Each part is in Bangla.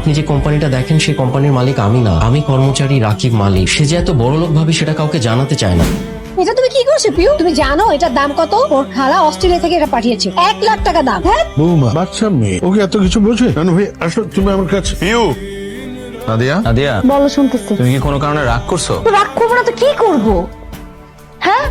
আপনি যে কোম্পানিটা দেখেন সেই কোম্পানির মালিক আমি না, আমি কর্মচারী রাকিব মালিক। সে যে এত বড় লোক ভাবে সেটা কাউকে জানাতে চায় না। এটা তুমি কি করছো পিউ? তুমি জানো এটার দাম কত? ওর খালা অস্ট্রেলিয়া থেকে এটা পাঠিয়েছে, 1 লাখ টাকা দাম। হ্যাঁ বৌমা বাচ্চা মেয়ে, ওকে এত কিছু বোঝে? নানু ভাই আসো তুমি আমার কাছে। পিউ, নাদিয়া, নাদিয়া, বলো, শুনতেছি। তুমি কি কোনো কারণে রাগ করছো? তো রাগ করবো না তো কি করবো? হ্যাঁ,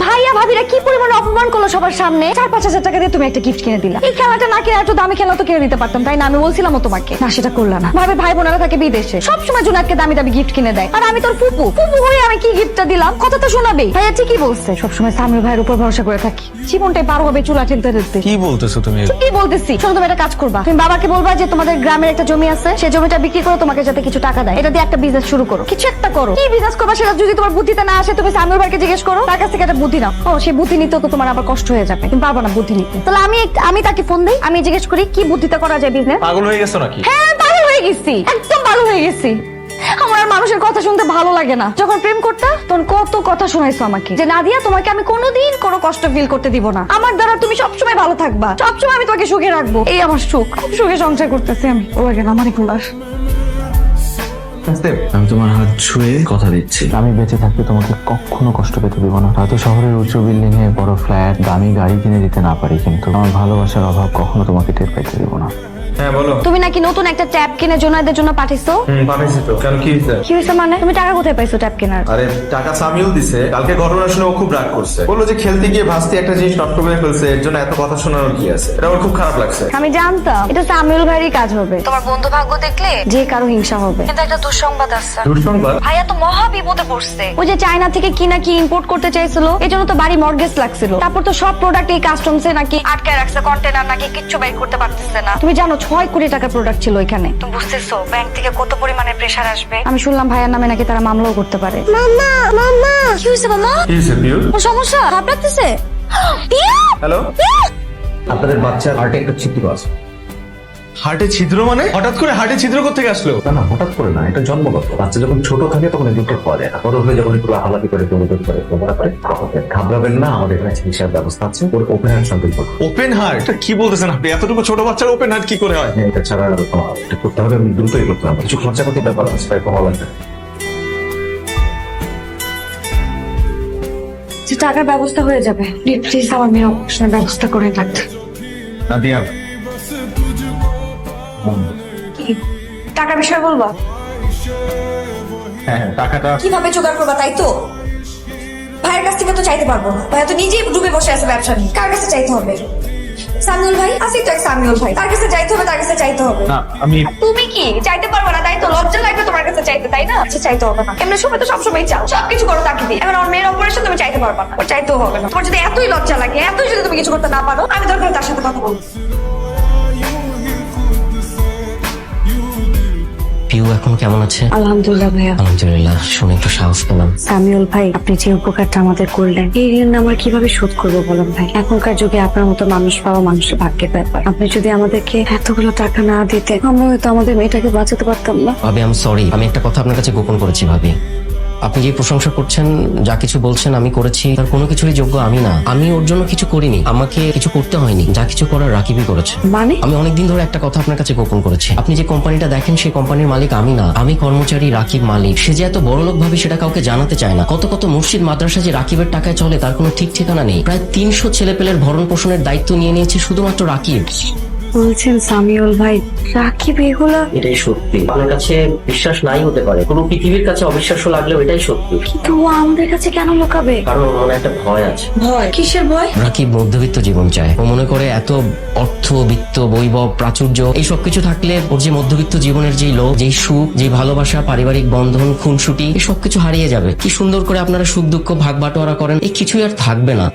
ভাইয়া ভাবিরা কি পরিমাণে অপমান করলো সবার সামনে। 4-5 হাজার টাকা দিয়ে তুমি একটা গিফট কিনে দিলা। এই খেলাটা না কিনে একটু দামি খেলা তো কিনে দিতে পারতাম, তাই না? আমি বলছিলাম তোমাকে, না সেটা করলা না। ভাবে ভাই বোনেরা থাকে বিদেশে, সবসময় জুনাতকে দামি দামি গিফট কিনে দেয়, আর আমি তোর ফুপু ফুপু হয়ে আমি কি গিফটটা দিলাম? কথা তো শোনাবেই। ভাইয়া ঠিকই বলছে, সবসময় সামির ভাইয়ের উপর ভরসা করে থাকি, জীবনটাই পার হবে চুলা ঠেলতে ঠেলতে। কি বলতেছো তুমি? কি বলতেছি? শোনো, তুমি একটা কাজ করবা, তুমি বাবাকে বলবা যে তোমাদের গ্রামের একটা জমি আছে, সেই জমিটা বিক্রি করে তোমাকে যাতে কিছু টাকা দেয়, এটা দিয়ে একটা বিজনেস শুরু করো, কিছু একটা করো। কি বিজনেস করবা সেটা যদি তোমার বুদ্ধিতে না আসে, তুমি সামির ভাইকে জিজ্ঞেস করো, তার কাছ থেকে একটা বুদ্ধি নাও। ও সেই বুদ্ধি নিতে তো তোমার আবার কষ্ট হয়ে যাবে, তুমি পারবো না বুদ্ধি নিতে। তাহলে আমি তাকে ফোন দেই, আমি জিজ্ঞেস করি কি বুদ্ধিতে করা যায় বিজনেস। পাগল হয়ে গেছো নাকি? হ্যাঁ পাগল হয়ে গেছি, একদম পাগল হয়ে গেছি। আমার আর মানুষের কথা শুনতে ভালো লাগে না। যখন প্রেম করতে তখন কত কথা শোনাইছো আমাকে, যে নাদিয়া তোমাকে আমি কোনোদিন কোনো কষ্ট ফিল করতে দিব না, আমার দ্বারা তুমি সবসময় ভালো থাকবা, সবসময় আমি তোমাকে সুখে রাখবো। এই আমার সুখ, খুব সুখে সংসার করতেছি আমি। ও লাগে না আমার এগুলার। আমি তোমার হাত ছুঁয়ে কথা দিচ্ছি, আমি বেঁচে থাকতে তোমাকে কখনো কষ্ট পেতে দিব না। হয়তো শহরের উঁচু বিল্ডিং এ বড় ফ্ল্যাট দামি গাড়ি কিনে দিতে না পারি, কিন্তু আমার ভালোবাসার অভাব কখনো তোমাকে টের পাইতে দিব না। হ্যাঁ বলো। তুমি নাকি নতুন একটা ট্যাব কিনে জোনাইদের জন্য পাঠিয়েছো? পাঠাইছি তো। কেন, কি হয়েছে? কি হয়েছে মানে? তুমি টাকা কোথায় পাইছো ট্যাব কেনার? আরে টাকা সামিউল দিছে। কালকে ঘটনা শুনে ও খুব রাগ করছে, বললো যে খেলতে গিয়ে ভাস্তি একটা জিনিস নষ্ট করে ফেলছে, এর জন্য এত কথা শোনানোর কি আছে। এটা ওর খুব খারাপ লাগছে। আমি জানতাম এটা সামিউল ভাইয়েরই কাজ হবে। তোমার বন্ধু ভাগ্য দেখলে যে কারো হিংসা হবে। কিন্তু একটা দুঃসংবাদ আছে। দুঃসংবাদ? ভাইয়া তো মহা বিপদে পড়ছে। ওই যে চায়না থেকে কি নাকি ইম্পোর্ট করতে চাইছিল, এই জন্য তো বাড়ি মর্গেজ লাগছিল। তারপর তো সব প্রোডাক্ট এই কাস্টমসে নাকি আটকায় রাখছে, কন্টেনার নাকি কিচ্ছু বের করতে পারতেছে না। তুমি জানো 6 কোটি টাকার প্রোডাক্ট ছিল এখানে। তুমি বুঝতেছো ব্যাংক থেকে কত পরিমাণে প্রেসার আসবে? আমি শুনলাম ভাইয়ার নামে নাকি তারা মামলাও করতে পারে। মাম্মা মাম্মা কি হইছে মাম্মা? কি হয়েছে পিউ? ওর সমস্যা খারাপ লাগতেছে? হ্যালো, আপনাদের বাচ্চার হার্টে একটা ছিদ্র আছে। হার্টে ছিদ্র মানে? হঠাৎ করে হার্টে ছিদ্র কোত্থেকে আসলো? না না, হঠাৎ করে না, এটা জন্মগত। বাচ্চা যখন ছোট থাকে তখন এগুলো পাওয়া যায় না, বড় হয়ে যখন একটু হালাকি করে দৌড়দৌড় করে তোমরা করে তখন ঘাবড়াবেন না, আমাদের এখানে চিকিৎসার ব্যবস্থা আছে। ওর ওপেন হার্ট সার্জারি করবো। Open heart? কি বলতেছেন আপনি? এতটুকু ছোট বাচ্চার ওপেন হার্ট কি করে হয়? এটা ছাড়া আর এটা করতে হবে, আমি দ্রুতই করতে হবে। কিছু খরচাপাতি ব্যাপার আছে, তাই কমা লাগবে। যে টাকার ব্যবস্থা হয়ে যাবে, প্লিজ আমার মেয়ের অপারেশনের ব্যবস্থা করে রাখতে। নাদিয়া, টাকার বিষয় বলবা? হ্যাঁ টাকাটা কিভাবে জোগাড় করবা তাই তো? ভাইয়ের কাছ থেকে তো চাইতে পারবো না, ভাইয়া তো নিজেই ডুবে বসে আছে ব্যবসা নিয়ে। কার কাছে চাইতে হবে? সামিউল ভাই আছে তো, এক সামিউল ভাই, তার কাছে চাইতে হবে, তার কাছে চাইতে হবে। না, আমি তুমি কি চাইতে পারবে না তাই তো? লজ্জা লাগবে তোমার কাছে চাইতে, তাই না? আচ্ছা চাইতে হবে না, এমনি সময় তো সবসময় চাও, সবকিছু করো তাকে দিয়ে। এখন আমার মেয়ের অপারেশন তুমি চাইতে পারবা না, ওর চাইতেও হবে না। তোমার যদি এতই লজ্জা লাগে, এতই যদি তুমি কিছু করতে না পারো, আমি দরকার তার সাথে কথা বলবো। পিউ এখন কেমন আছে? আলহামদুলিল্লাহ ভাইয়া। আলহামদুলিল্লাহ, শুনে একটু সাহস পেলাম। সামিউল ভাই, আপনি যে উপকারটা আমাদের করলেন, এই ঋণ আমরা কিভাবে শোধ করবো বলেন ভাই? এখনকার যুগে আপনার মতো মানুষ পাওয়া মানুষের ভাগ্যের ব্যাপার। আপনি যদি আমাদেরকে এতগুলো টাকা না দিতে, আমরা হয়তো আমাদের মেয়েটাকে বাঁচাতে পারতাম না। ভাবি আমি সরি, আমি একটা কথা আপনার কাছে গোপন করেছি ভাবি। আপনি যে প্রশংসা করছেন, যা কিছু বলছেন আমি করেছি, তার কোনো কিছুরই যোগ্য আমি না। আমি ওর জন্য কিছু করিনি, আমাকে কিছু করতে হয়নি, যা কিছু করার রাকিবই করেছে। মানে? আমি অনেকদিন ধরে একটা কথা আপনার কাছে গোপন করেছি। আপনি যে কোম্পানিটা দেখেন সেই কোম্পানির মালিক আমি না, আমি কর্মচারী রাকিব মালিক। সে যে এত বড় লোক ভাবে সেটা কাউকে জানাতে চায় না। কত কত মসজিদ মাদ্রাসা যে রাকিবের টাকায় চলে তার কোনো ঠিক ঠিকানা নেই। প্রায় 300 ছেলেপেলের ভরণ পোষণের দায়িত্ব নিয়ে নিয়েছে শুধুমাত্র রাকিব। বলছেন সামিউল ভাই রাকিব এগুলা? এটাই সত্যি, আপনার কাছে বিশ্বাস নাই হতে পারে, পুরো পৃথিবীর কাছে অবিশ্বাস্য লাগলেও এটাই সত্যি। কিন্তু ও আমাদের কাছে কেন লুকাবে? কারণ ওর মনে একটা ভয় আছে। ভয়? কিসের ভয়? রাকিব মধ্যবিত্ত জীবন চায়। ও মনে করে এত অর্থ, বিত্ত, বৈভব, প্রাচুর্য এই সবকিছু থাকলে ওর যে মধ্যবিত্ত জীবনের যেই লোভ, যেই সুখ, যেই ভালোবাসা, পারিবারিক বন্ধন, খুনসুটি এই সবকিছু হারিয়ে যাবে। কি সুন্দর করে আপনারা সুখ দুঃখ ভাগ বাটোয়ারা করেন, এই কিছুই আর থাকবে না।